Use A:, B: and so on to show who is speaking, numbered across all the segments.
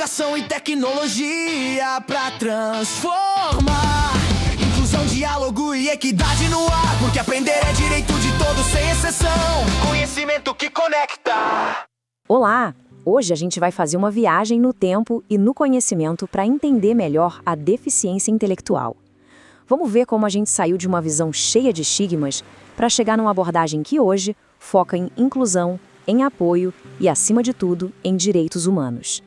A: educação e tecnologia pra transformar. Inclusão, diálogo e equidade no ar, porque aprender é direito de todos sem exceção. Conhecimento que conecta.
B: Olá! Hoje a gente vai fazer uma viagem no tempo e no conhecimento para entender melhor a deficiência intelectual. Vamos ver como a gente saiu de uma visão cheia de estigmas para chegar numa abordagem que hoje foca em inclusão, em apoio e, acima de tudo, em direitos humanos.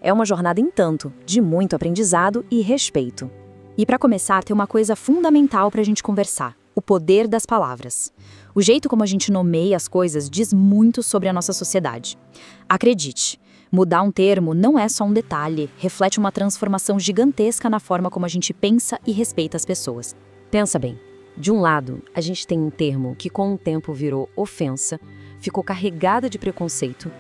B: É uma jornada, entanto, de muito aprendizado e respeito. E para começar, tem uma coisa fundamental para a gente conversar: o poder das palavras. O jeito como a gente nomeia as coisas diz muito sobre a nossa sociedade. Acredite, mudar um termo não é só um detalhe, reflete uma transformação gigantesca na forma como a gente pensa e respeita as pessoas. Pensa bem, de um lado, a gente tem um termo que com o tempo virou ofensa, ficou carregada de preconceito.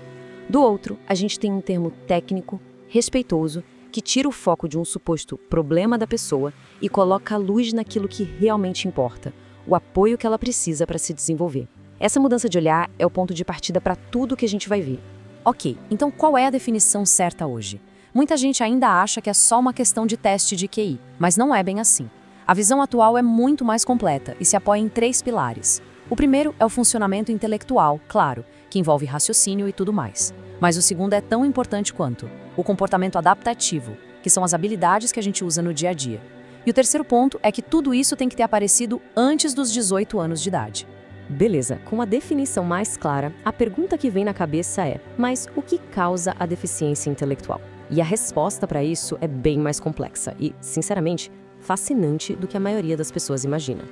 B: Do outro, a gente tem um termo técnico, respeitoso, que tira o foco de um suposto problema da pessoa e coloca a luz naquilo que realmente importa, o apoio que ela precisa para se desenvolver. Essa mudança de olhar é o ponto de partida para tudo que a gente vai ver. Ok, então qual é a definição certa hoje? Muita gente ainda acha que é só uma questão de teste de QI, mas não é bem assim. A visão atual é muito mais completa e se apoia em 3 pilares. O primeiro é o funcionamento intelectual, claro, que envolve raciocínio e tudo mais. Mas o segundo é tão importante quanto o comportamento adaptativo, que são as habilidades que a gente usa no dia a dia. E o terceiro ponto é que tudo isso tem que ter aparecido antes dos 18 anos de idade. Beleza, com a definição mais clara, a pergunta que vem na cabeça é: mas o que causa a deficiência intelectual? E a resposta para isso é bem mais complexa e, sinceramente, fascinante do que a maioria das pessoas imagina.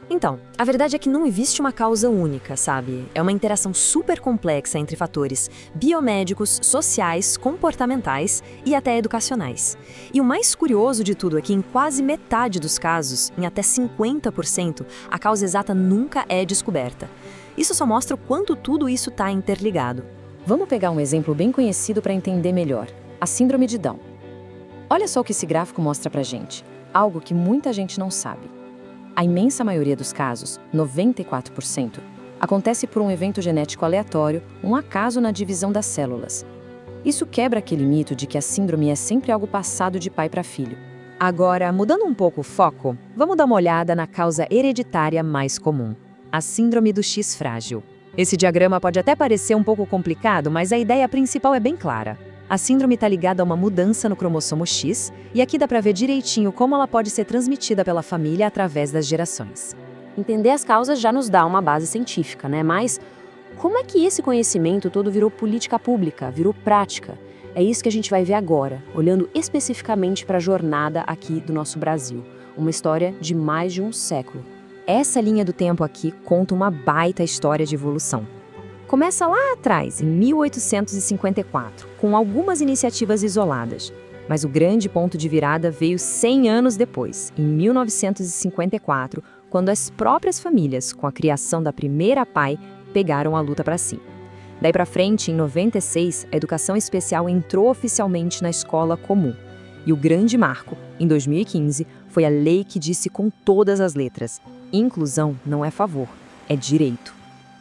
B: Então, a verdade é que não existe uma causa única, sabe? É uma interação super complexa entre fatores biomédicos, sociais, comportamentais e até educacionais. E o mais curioso de tudo é que em quase metade dos casos, em até 50%, a causa exata nunca é descoberta. Isso só mostra o quanto tudo isso está interligado. Vamos pegar um exemplo bem conhecido para entender melhor: a síndrome de Down. Olha só o que esse gráfico mostra pra gente, algo que muita gente não sabe. A imensa maioria dos casos, 94%, acontece por um evento genético aleatório, um acaso na divisão das células. Isso quebra aquele mito de que a síndrome é sempre algo passado de pai para filho. Agora, mudando um pouco o foco, vamos dar uma olhada na causa hereditária mais comum: a síndrome do X frágil. Esse diagrama pode até parecer um pouco complicado, mas a ideia principal é bem clara. A síndrome está ligada a uma mudança no cromossomo X, e aqui dá para ver direitinho como ela pode ser transmitida pela família através das gerações. Entender as causas já nos dá uma base científica, né? Mas como é que esse conhecimento todo virou política pública, virou prática? É isso que a gente vai ver agora, olhando especificamente para a jornada aqui do nosso Brasil, uma história de mais de um século. Essa linha do tempo aqui conta uma baita história de evolução. Começa lá atrás, em 1854, com algumas iniciativas isoladas. Mas o grande ponto de virada veio 100 anos depois, em 1954, quando as próprias famílias, com a criação da primeira PAI, pegaram a luta para si. Daí para frente, em 96, a educação especial entrou oficialmente na escola comum. E o grande marco, em 2015, foi a lei que disse com todas as letras: inclusão não é favor, é direito.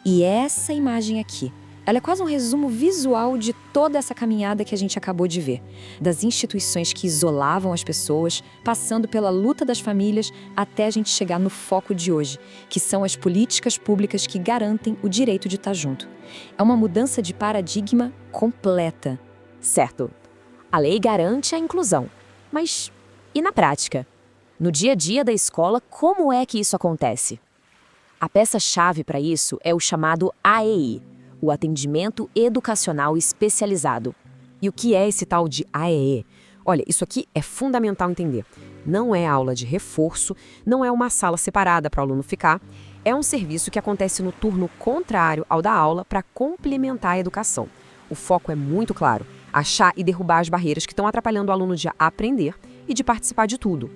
B: E essa imagem aqui, ela é quase um resumo visual de toda essa caminhada que a gente acabou de ver. Das instituições que isolavam as pessoas, passando pela luta das famílias, até a gente chegar no foco de hoje, que são as políticas públicas que garantem o direito de estar junto. É uma mudança de paradigma completa. Certo, a lei garante a inclusão, mas e na prática? No dia a dia da escola, como é que isso acontece? A peça-chave para isso é o chamado AEI, o Atendimento Educacional Especializado. E o que é esse tal de AEE? Olha, isso aqui é fundamental entender. Não é aula de reforço, não é uma sala separada para o aluno ficar, é um serviço que acontece no turno contrário ao da aula para complementar a educação. O foco é muito claro: achar e derrubar as barreiras que estão atrapalhando o aluno de aprender e de participar de tudo.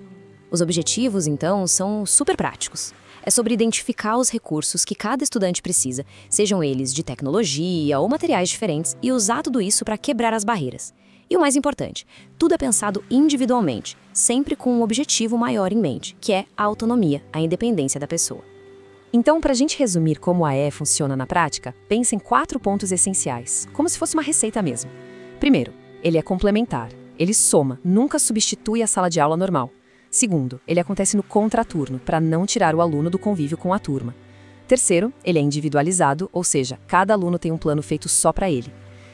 B: Os objetivos, então, são super práticos. É sobre identificar os recursos que cada estudante precisa, sejam eles de tecnologia ou materiais diferentes, e usar tudo isso para quebrar as barreiras. E o mais importante, tudo é pensado individualmente, sempre com um objetivo maior em mente, que é a autonomia, a independência da pessoa. Então, para a gente resumir como a AE funciona na prática, pense em 4 pontos essenciais, como se fosse uma receita mesmo. Primeiro, ele é complementar. ele soma, nunca substitui a sala de aula normal. Segundo, ele acontece no contraturno, para não tirar o aluno do convívio com a turma. Terceiro, ele é individualizado, ou seja, cada aluno tem um plano feito só para ele.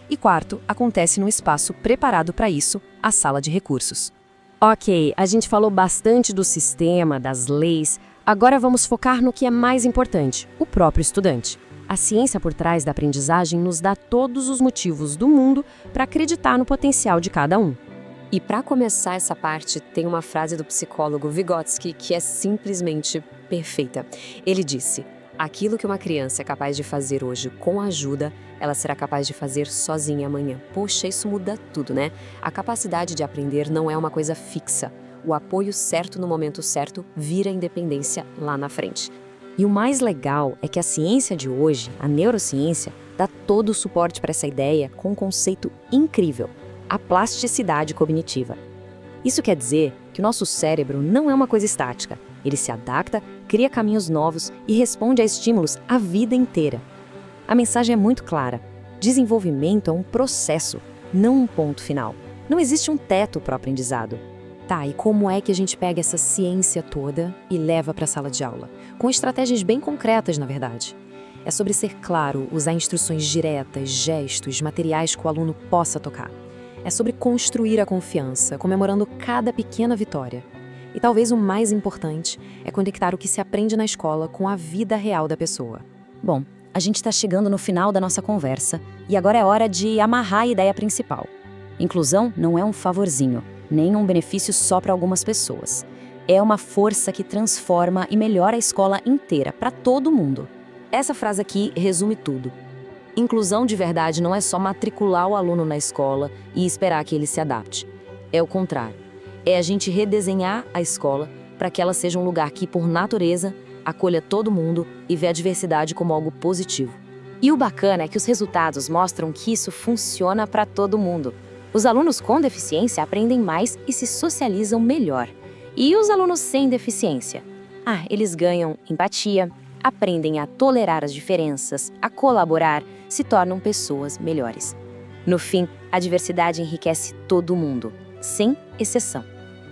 B: E quarto, acontece num espaço preparado para isso, a sala de recursos.
C: Ok, a gente falou bastante do sistema, das leis. Agora vamos focar no que é mais importante, o próprio estudante. A ciência por trás da aprendizagem nos dá todos os motivos do mundo para acreditar no potencial de cada um.
D: E para começar essa parte, tem uma frase do psicólogo Vygotsky que é simplesmente perfeita. Ele disse: aquilo que uma criança é capaz de fazer hoje com ajuda, ela será capaz de fazer sozinha amanhã. Poxa, isso muda tudo, né? A capacidade de aprender não é uma coisa fixa. O apoio certo no momento certo vira independência lá na frente.
C: E o mais legal é que a ciência de hoje, a neurociência, dá todo o suporte para essa ideia com um conceito incrível: a plasticidade cognitiva. Isso quer dizer que o nosso cérebro não é uma coisa estática. Ele se adapta, cria caminhos novos e responde a estímulos a vida inteira. A mensagem é muito clara: desenvolvimento é um processo, não um ponto final. Não existe um teto para o aprendizado. Tá, e como é que a gente pega essa ciência toda e leva para a sala de aula? Com estratégias bem concretas, na verdade. É sobre ser claro, usar instruções diretas, gestos, materiais que o aluno possa tocar. É sobre construir a confiança, comemorando cada pequena vitória. E talvez o mais importante é conectar o que se aprende na escola com a vida real da pessoa.
B: Bom, a gente está chegando no final da nossa conversa e agora é hora de amarrar a ideia principal. Inclusão não é um favorzinho, nem um benefício só para algumas pessoas. É uma força que transforma e melhora a escola inteira, para todo mundo. Essa frase aqui resume tudo. Inclusão de verdade não é só matricular o aluno na escola e esperar que ele se adapte. É o contrário. É a gente redesenhar a escola para que ela seja um lugar que, por natureza, acolha todo mundo e vê a diversidade como algo positivo.
C: E o bacana é que os resultados mostram que isso funciona para todo mundo. Os alunos com deficiência aprendem mais e se socializam melhor. E os alunos sem deficiência? Eles ganham empatia, aprendem a tolerar as diferenças, a colaborar, se tornam pessoas melhores. No fim, a diversidade enriquece todo mundo, sem exceção.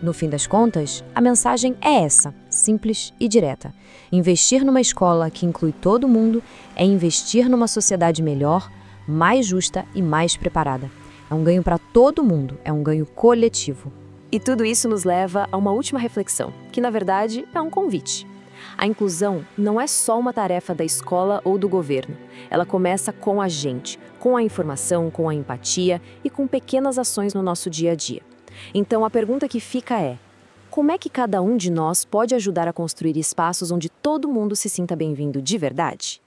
B: No fim das contas, a mensagem é essa, simples e direta. Investir numa escola que inclui todo mundo é investir numa sociedade melhor, mais justa e mais preparada. É um ganho para todo mundo, é um ganho coletivo.
D: E tudo isso nos leva a uma última reflexão, que na verdade é um convite. A inclusão não é só uma tarefa da escola ou do governo. Ela começa com a gente, com a informação, com a empatia e com pequenas ações no nosso dia a dia. Então a pergunta que fica é: como é que cada um de nós pode ajudar a construir espaços onde todo mundo se sinta bem-vindo de verdade?